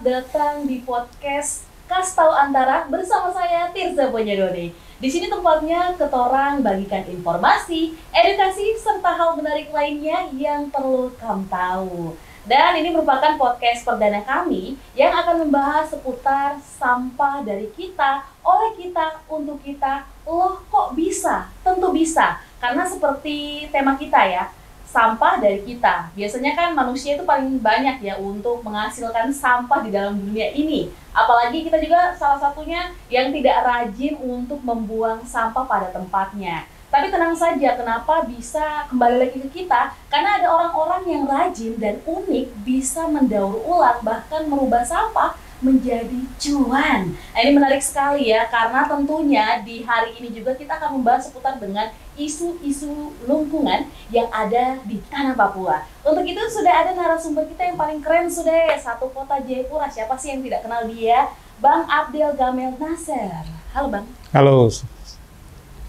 datang di podcast Kastau Antara bersama saya Tirza Bonyadone. Di sini tempatnya ketorang bagikan informasi, edukasi, serta hal menarik lainnya yang perlu kamu tahu. Dan ini merupakan podcast perdana kami yang akan membahas seputar sampah dari kita, oleh kita, untuk kita. Loh kok bisa? Tentu bisa, karena seperti tema kita ya, sampah dari kita. Biasanya kan manusia itu paling banyak ya untuk menghasilkan sampah di dalam dunia ini. Apalagi kita juga salah satunya yang tidak rajin untuk membuang sampah pada tempatnya. Tapi tenang saja, kenapa bisa kembali lagi ke kita? Karena ada orang-orang yang rajin dan unik bisa mendaur ulang bahkan merubah sampah menjadi cuan. Nah, ini menarik sekali ya, karena tentunya di hari ini juga kita akan membahas seputar dengan isu-isu lingkungan yang ada di tanah Papua. Untuk itu sudah ada narasumber kita yang paling keren sudah, satu kota Jayapura. Siapa sih yang tidak kenal dia? Bang Abdel Gamel Nasser. Halo Bang. Halo.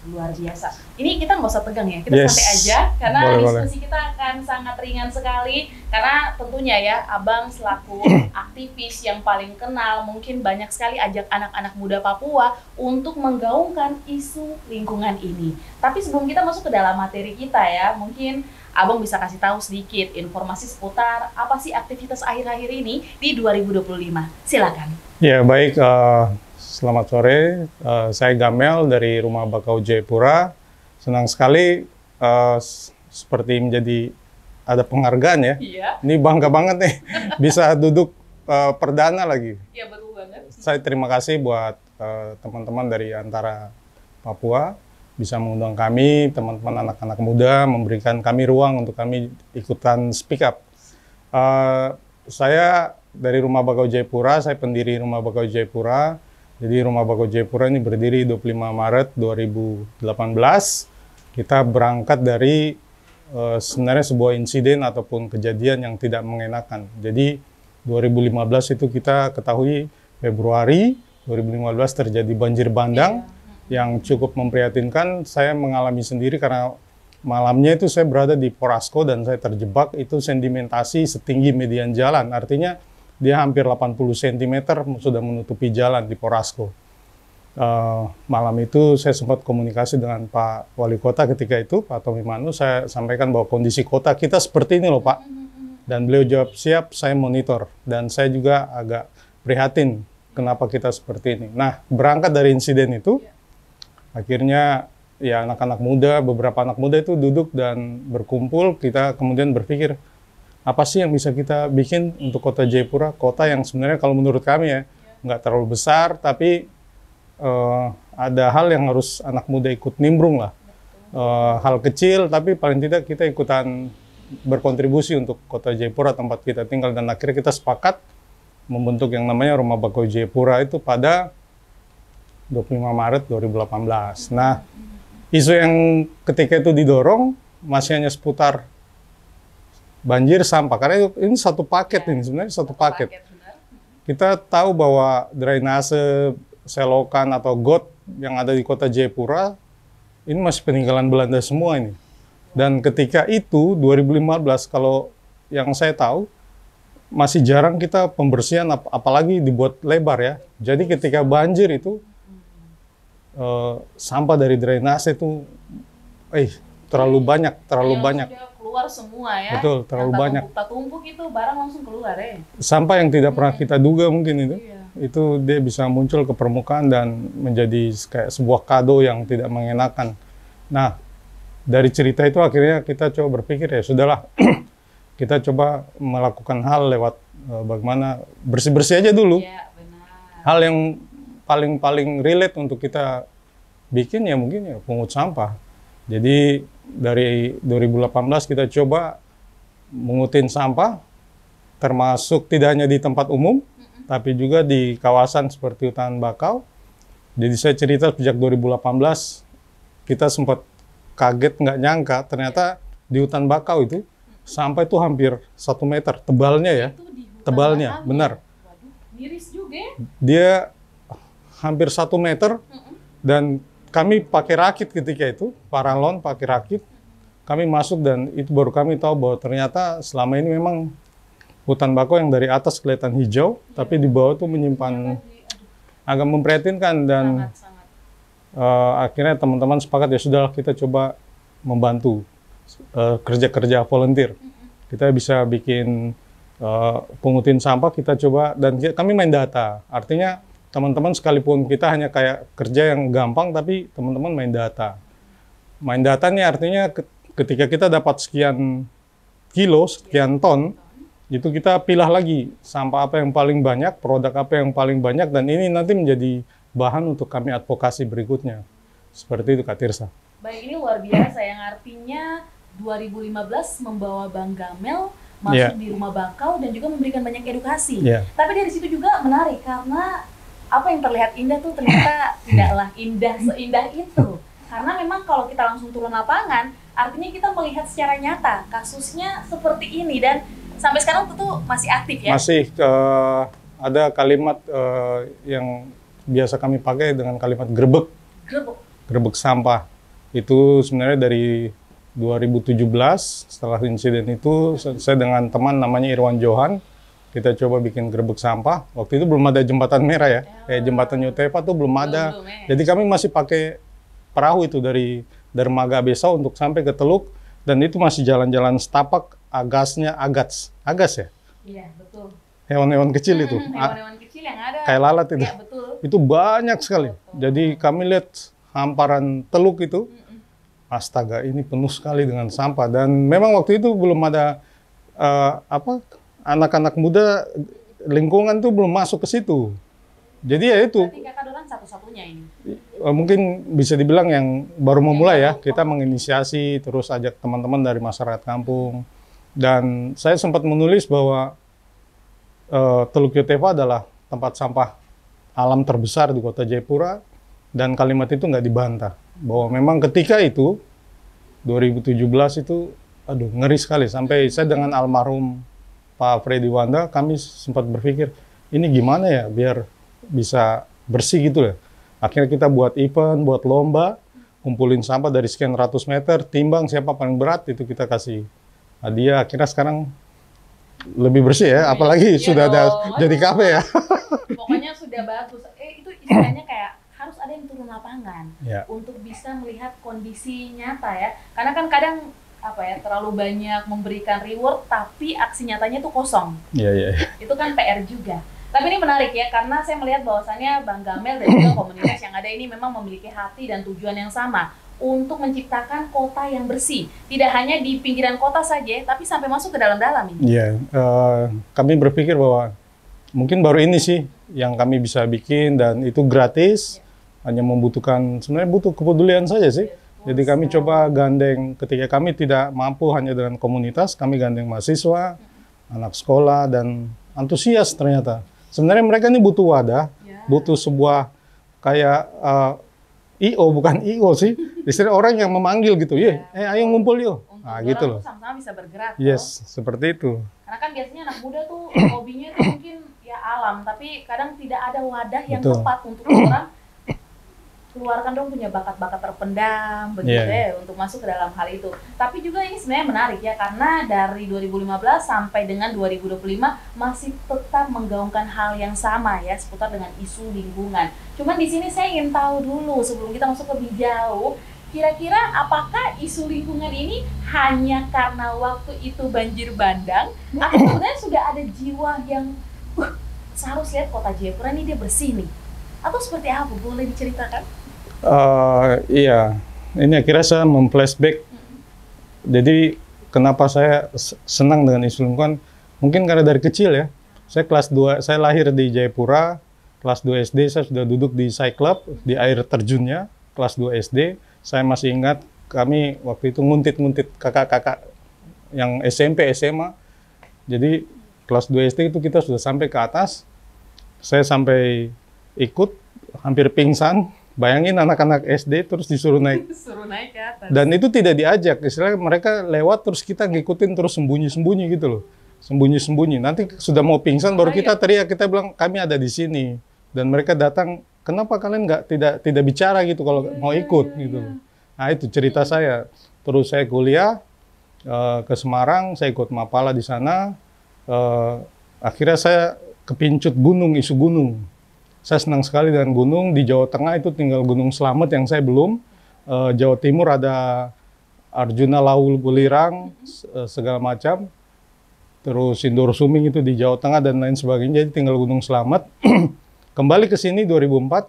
Luar biasa. Ini kita nggak usah tegang ya, kita santai aja karena diskusi kita akan sangat ringan sekali. Karena tentunya ya, Abang selaku aktivis yang paling kenal, mungkin banyak sekali ajak anak-anak muda Papua untuk menggaungkan isu lingkungan ini. Tapi sebelum kita masuk ke dalam materi kita ya, mungkin Abang bisa kasih tahu sedikit informasi seputar apa sih aktivitas akhir-akhir ini di 2025. Silakan. Ya baik. Selamat sore, saya Gamel dari Rumah Bakau Jayapura. Senang sekali seperti menjadi ada penghargaan ya. Iya. Ini bangga banget nih bisa duduk perdana lagi. Iya betul banget. Saya terima kasih buat teman-teman dari Antara Papua bisa mengundang kami, teman-teman anak-anak muda, memberikan kami ruang untuk kami ikutan speak up. Saya dari Rumah Bakau Jayapura, saya pendiri Rumah Bakau Jayapura. Jadi Rumah Bakau Jayapura ini berdiri 25 Maret 2018. Kita berangkat dari sebenarnya sebuah insiden ataupun kejadian yang tidak mengenakan. Jadi 2015 itu kita ketahui Februari 2015 terjadi banjir bandang yang cukup memprihatinkan. Saya mengalami sendiri karena malamnya itu saya berada di Porasko dan saya terjebak itu sedimentasi setinggi median jalan. Artinya dia hampir 80 cm sudah menutupi jalan di Porasko. Malam itu saya sempat komunikasi dengan Pak Wali Kota ketika itu, Pak Tommy Manu. Saya sampaikan bahwa kondisi kota kita seperti ini loh Pak. Dan beliau jawab siap, saya monitor. Dan saya juga agak prihatin kenapa kita seperti ini. Nah, berangkat dari insiden itu, akhirnya ya anak-anak muda, beberapa anak muda itu duduk dan berkumpul. Kita kemudian berpikir, apa sih yang bisa kita bikin untuk kota Jayapura, kota yang sebenarnya kalau menurut kami ya nggak terlalu besar, tapi ada hal yang harus anak muda ikut nimbrung lah. Hal kecil tapi paling tidak kita ikutan berkontribusi untuk kota Jayapura tempat kita tinggal, dan akhirnya kita sepakat membentuk yang namanya Rumah Bakau Jayapura itu pada 25 Maret 2018. Nah, isu yang ketika itu didorong masih hanya seputar banjir sampah, karena ini satu paket ini sebenarnya satu paket. Kita tahu bahwa drainase, selokan atau got yang ada di kota Jayapura ini masih peninggalan Belanda semua ini. Dan ketika itu 2015 kalau yang saya tahu masih jarang kita pembersihan, apalagi dibuat lebar ya. Jadi ketika banjir itu sampah dari drainase itu terlalu banyak. Keluar semua ya. Betul, terlalu banyak. Tumpuk itu barang langsung keluar ya. Sampah yang tidak pernah kita duga mungkin itu. Iya. Itu dia bisa muncul ke permukaan dan menjadi kayak sebuah kado yang tidak mengenakan. Nah, dari cerita itu akhirnya kita coba berpikir ya sudahlah. Kita coba melakukan hal lewat bagaimana bersih-bersih aja dulu. Iya, benar. Hal yang paling relate untuk kita bikin ya mungkin ya pungut sampah. Jadi dari 2018 kita coba mengutin sampah, termasuk tidak hanya di tempat umum, tapi juga di kawasan seperti hutan bakau. Jadi saya cerita sejak 2018, kita sempat kaget nggak nyangka, ternyata di hutan bakau itu, sampah itu hampir 1 meter, tebalnya ya. Tebalnya, benar. Waduh, miris juga ya. Dia hampir 1 meter, dan kami pakai rakit ketika itu, paralon pakai rakit, kami masuk dan itu baru kami tahu bahwa ternyata selama ini memang hutan bakau yang dari atas kelihatan hijau, tapi di bawah tuh menyimpan, agak memprihatinkan. Dan Sangat-sangat. akhirnya teman-teman sepakat, ya sudah kita coba membantu kerja-kerja volunteer. Kita bisa bikin pungutin sampah, kita coba, dan kami main data. Artinya teman-teman sekalipun kita hanya kayak kerja yang gampang, tapi teman-teman main data. Main data nih artinya ketika kita dapat sekian kilo, sekian ton, itu kita pilah lagi sampah apa yang paling banyak, produk apa yang paling banyak, dan ini nanti menjadi bahan untuk kami advokasi berikutnya. Seperti itu, Kak Tirsa. Baik, ini luar biasa yang artinya 2015 membawa Bang Gamel masuk Yeah. di Rumah Bakau dan juga memberikan banyak edukasi. Yeah. Tapi dari situ juga menarik karena apa yang terlihat indah tuh ternyata tidaklah indah seindah itu. Karena memang kalau kita langsung turun lapangan, artinya kita melihat secara nyata kasusnya seperti ini dan sampai sekarang itu masih aktif ya? Masih ada kalimat yang biasa kami pakai dengan kalimat grebek. Grebek sampah. Itu sebenarnya dari 2017, setelah insiden itu, saya dengan teman namanya Irwan Johan, kita coba bikin grebek sampah. Waktu itu belum ada jembatan merah ya, kayak jembatan Yotepa tuh belum ada. Jadi kami masih pakai perahu itu dari dermaga Besau untuk sampai ke Teluk, dan itu masih jalan-jalan setapak, agas ya? Iya, betul. Hewan-hewan kecil itu. Hewan-hewan kecil yang ada. Kayak lalat itu. Iya, betul. Itu banyak sekali. Jadi kami lihat hamparan Teluk itu, astaga, ini penuh sekali dengan sampah. Dan memang waktu itu belum ada anak-anak muda, lingkungan tuh belum masuk ke situ. Jadi ya itu. Berarti Kakak Dolan satu-satunya ini? Mungkin bisa dibilang yang baru memulai ya. Kita menginisiasi, terus ajak teman-teman dari masyarakat kampung. Dan saya sempat menulis bahwa Teluk Yotepa adalah tempat sampah alam terbesar di kota Jayapura. Dan kalimat itu nggak dibantah. Bahwa memang ketika itu, 2017 itu, aduh ngeri sekali. Sampai saya dengan almarhum Pak Freddy Wanda, kami sempat berpikir, ini gimana ya biar bisa bersih gitu ya. Akhirnya kita buat event, buat lomba, kumpulin sampah dari sekian ratus meter, timbang siapa paling berat, itu kita kasih hadiah. Akhirnya sekarang lebih bersih ya, apalagi sudah ada jadi kafe ya. Pokoknya sudah bagus. Itu istilahnya kayak harus ada yang turun lapangan untuk bisa melihat kondisi nyata ya. Karena kan kadang terlalu banyak memberikan reward tapi aksi nyatanya tuh kosong. Iya. Itu kan PR juga. Tapi ini menarik ya, karena saya melihat bahwasannya Bang Gamel dan juga komunitas yang ada ini memang memiliki hati dan tujuan yang sama untuk menciptakan kota yang bersih. Tidak hanya di pinggiran kota saja, tapi sampai masuk ke dalam-dalam ini. Iya, kami berpikir bahwa mungkin baru ini sih yang kami bisa bikin, dan itu gratis. Hanya membutuhkan, sebenarnya butuh kepedulian saja sih. Jadi kami coba gandeng, ketika kami tidak mampu hanya dengan komunitas, kami gandeng mahasiswa, anak sekolah, dan antusias ternyata. Sebenarnya mereka ini butuh wadah, butuh sebuah kayak I.O. bukan I.O. sih. Istilah orang yang memanggil gitu, ayo ngumpul yuk. Nah gitu loh. Sama-sama bisa bergerak. Yes, seperti itu. Karena kan biasanya anak muda tuh hobinya tuh mungkin ya alam, tapi kadang tidak ada wadah yang tepat untuk orang keluarkan dong punya bakat-bakat terpendam begitu ya untuk masuk ke dalam hal itu. Tapi juga ini sebenarnya menarik ya, karena dari 2015 sampai dengan 2025 masih tetap menggaungkan hal yang sama ya seputar dengan isu lingkungan. Cuman di sini saya ingin tahu dulu sebelum kita masuk lebih jauh, kira-kira apakah isu lingkungan ini hanya karena waktu itu banjir bandang atau sebenarnya sudah ada jiwa yang seharus lihat kota Jayapura ini dia bersih nih? Atau seperti apa? Boleh diceritakan? Iya, ini akhirnya saya memflashback. Jadi kenapa saya senang dengan isu lingkungan? Mungkin karena dari kecil ya. Saya kelas 2, saya lahir di Jayapura. Kelas 2 SD saya sudah duduk di Cyclub, di air terjunnya. Kelas 2 SD, saya masih ingat kami waktu itu nguntit-nguntit kakak-kakak yang SMP, SMA. Jadi kelas 2 SD itu kita sudah sampai ke atas. Saya sampai ikut, hampir pingsan. Bayangin anak-anak SD terus disuruh naik. Suruh naik ke atas. Dan itu tidak diajak, istilahnya mereka lewat terus kita ngikutin terus sembunyi-sembunyi gitu loh. Sembunyi-sembunyi. Nanti sudah mau pingsan baru kita teriak, kita bilang kami ada di sini. Dan mereka datang, kenapa kalian tidak bicara gitu kalau mau ikut gitu loh. Nah itu cerita saya. Terus saya kuliah ke Semarang, saya ikut Mapala di sana. Akhirnya saya kepincut gunung, isu gunung. Saya senang sekali dengan gunung. Di Jawa Tengah itu tinggal Gunung Slamet yang saya belum. Jawa Timur ada Arjuna Lawu Bulirang, segala macam. Terus Sindur Suming itu di Jawa Tengah dan lain sebagainya. Jadi tinggal Gunung Slamet. Kembali ke sini 2004,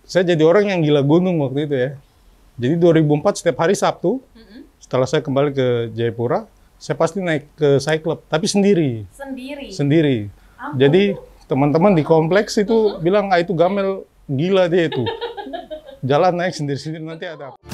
saya jadi orang yang gila gunung waktu itu ya. Jadi 2004 setiap hari Sabtu, setelah saya kembali ke Jayapura, saya pasti naik ke Cyclop, tapi sendiri. Sendiri. Jadi teman-teman di kompleks itu bilang, ah itu Gamel gila dia itu. Jalan naik sendiri-sendiri nanti ada apa.